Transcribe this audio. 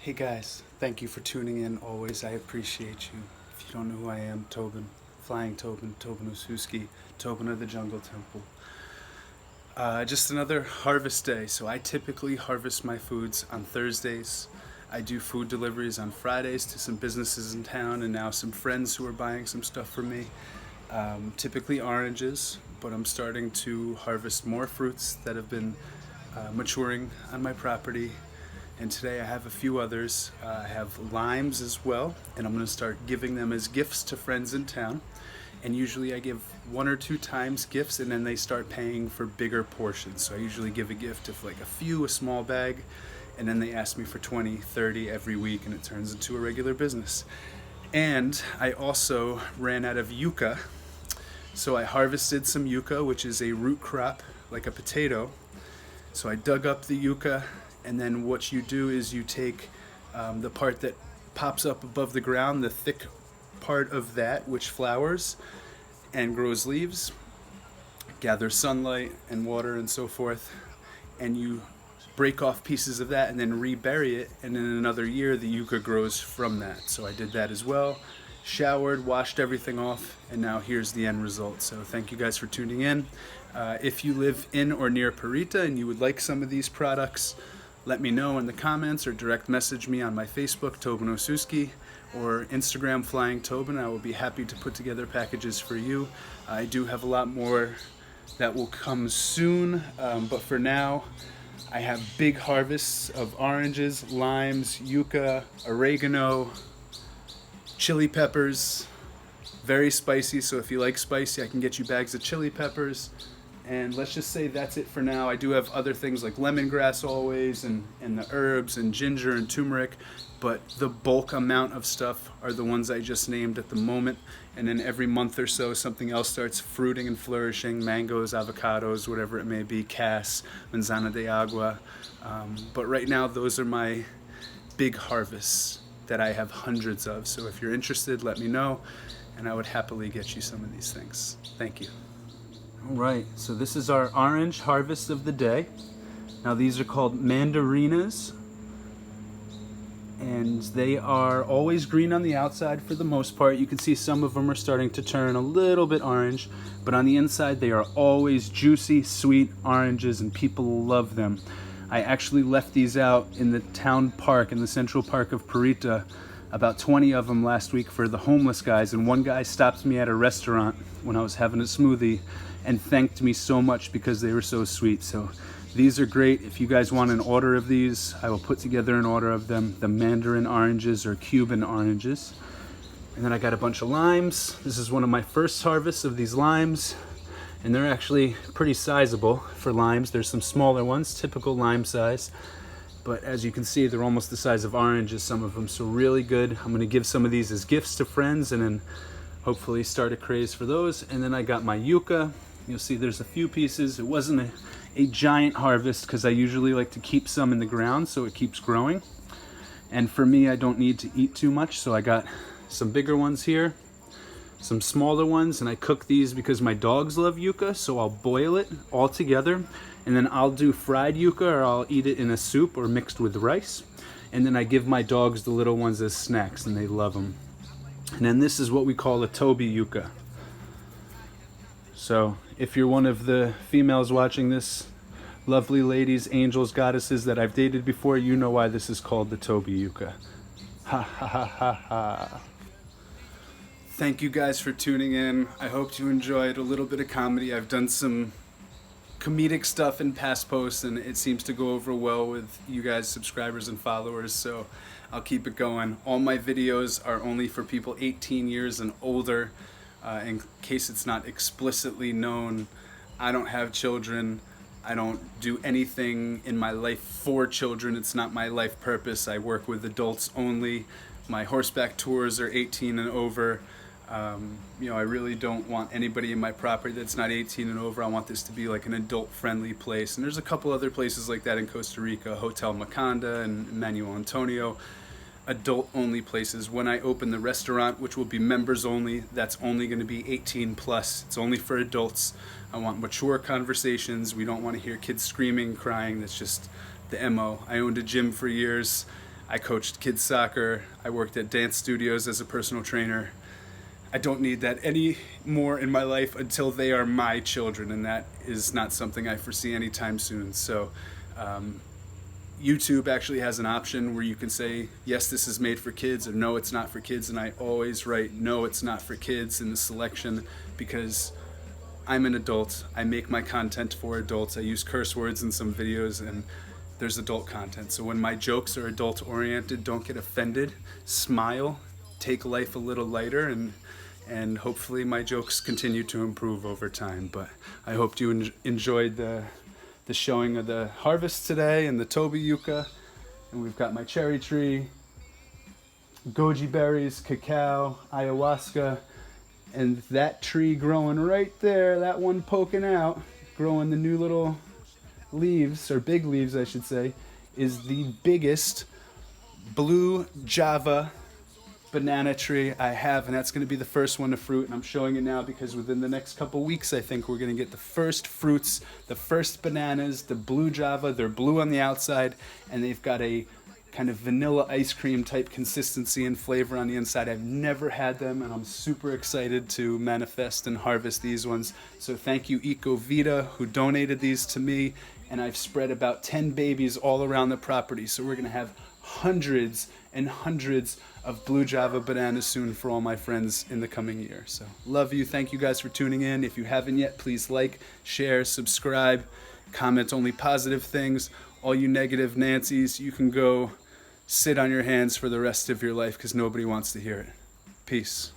Hey guys, thank you for tuning in always. I appreciate you. If you don't know who I am, Tobin, Flying Tobin, Tobin Osuski, Tobin of the Jungle Temple. Just another harvest day. So I typically harvest my foods on Thursdays. I do food deliveries on Fridays to some businesses in town and now some friends who are buying some stuff from me. Typically oranges, but I'm starting to harvest more fruits that have been maturing on my property. And today I have a few others. I have limes as well, and I'm going to start giving them as gifts to friends in town. And usually I give one or two times gifts, and then they start paying for bigger portions. So I usually give a gift of like a small bag, and then they ask me for 20, 30 every week, and it turns into a regular business. And I also ran out of yuca, so I harvested some yuca, which is a root crop like a potato. So I dug up the yuca, and then what you do is you take the part that pops up above the ground, the thick part of that, which flowers and grows leaves, gathers sunlight and water and so forth, and you break off pieces of that and then rebury it, and in another year the yucca grows from that. So I did that as well, showered, washed everything off, and now here's the end result. So thank you guys for tuning in. If you live in or near Parita and you would like some of these products, let me know in the comments or direct message me on my Facebook, Tobin Osuski, or Instagram, Flying Tobin. I will be happy to put together packages for you. I do have a lot more that will come soon, but for now, I have big harvests of oranges, limes, yucca, oregano, chili peppers, very spicy, so if you like spicy, I can get you bags of chili peppers. And let's just say that's it for now. I do have other things like lemongrass always, and the herbs and ginger and turmeric, but the bulk amount of stuff are the ones I just named at the moment. And then every month or so, something else starts fruiting and flourishing: mangoes, avocados, whatever it may be, cas, manzana de agua. But right now, those are my big harvests that I have hundreds of. So if you're interested, let me know, and I would happily get you some of these things. Thank you. All right, so this is our orange harvest of the day. Now these are called mandarinas, and they are always green on the outside for the most part. You can see some of them are starting to turn a little bit orange, but on the inside they are always juicy, sweet oranges, and people love them. I actually left these out in the town park, in the Central Park of Parita, about 20 of them last week for the homeless guys, and one guy stopped me at a restaurant when I was having a smoothie and thanked me so much because they were so sweet. So these are great. If you guys want an order of these, I will put together an order of them. The Mandarin oranges or Cuban oranges. And then I got a bunch of limes. This is one of my first harvests of these limes, and they're actually pretty sizable for limes. There's some smaller ones, typical lime size, but as you can see, they're almost the size of oranges, some of them, so really good. I'm gonna give some of these as gifts to friends and then hopefully start a craze for those. And then I got my yucca. You'll see there's a few pieces. It wasn't a giant harvest because I usually like to keep some in the ground so it keeps growing. And for me, I don't need to eat too much, so I got some bigger ones here, some smaller ones, and I cook these because my dogs love yucca, so I'll boil it all together, and then I'll do fried yucca, or I'll eat it in a soup or mixed with rice. And then I give my dogs the little ones as snacks, and they love them. And then this is what we call a Toby yucca. So if you're one of the females watching this, lovely ladies, angels, goddesses that I've dated before, you know why this is called the Toby yucca. Ha ha ha ha ha. Thank you guys for tuning in. I hope you enjoyed a little bit of comedy. I've done some comedic stuff in past posts, and it seems to go over well with you guys, subscribers and followers, so I'll keep it going. All my videos are only for people 18 years and older. In case it's not explicitly known, I don't have children. I don't do anything in my life for children. It's not my life purpose. I work with adults only. My horseback tours are 18 and over. I really don't want anybody in my property that's not 18 and over. I want this to be like an adult-friendly place. And there's a couple other places like that in Costa Rica, Hotel Maconda and Manuel Antonio. Adult-only places. When I open the restaurant, which will be members only, that's only going to be 18 plus. It's only for adults. I want mature conversations. We don't want to hear kids screaming, crying. That's just the MO. I owned a gym for years. I coached kids soccer. I worked at dance studios as a personal trainer. I don't need that any more in my life until they are my children, and that is not something I foresee anytime soon. So YouTube actually has an option where you can say, yes, this is made for kids, or no, it's not for kids, and I always write, no, it's not for kids in the selection, because I'm an adult. I make my content for adults. I use curse words in some videos, and there's adult content. So when my jokes are adult oriented, don't get offended. Smile, take life a little lighter, and hopefully my jokes continue to improve over time. But I hope you enjoyed the showing of the harvest today and the Toby Yuca. And we've got my cherry tree, goji berries, cacao, ayahuasca, and that tree growing right there, that one poking out, growing the new little leaves, or big leaves I should say, is the biggest blue Java banana tree I have, and that's going to be the first one to fruit. And I'm showing it now because within the next couple weeks I think we're going to get the first fruits, the first bananas, the blue Java. They're blue on the outside, and they've got a kind of vanilla ice cream type consistency and flavor on the inside. I've never had them, and I'm super excited to manifest and harvest these ones. So thank you Eco Vita, who donated these to me, and I've spread about 10 babies all around the property. So we're going to have hundreds and hundreds of blue Java bananas soon for all my friends in the coming year. So love you. Thank you guys for tuning in. If you haven't yet, please like, share, subscribe, comment only positive things. All you negative Nancys, you can go sit on your hands for the rest of your life because nobody wants to hear it. Peace.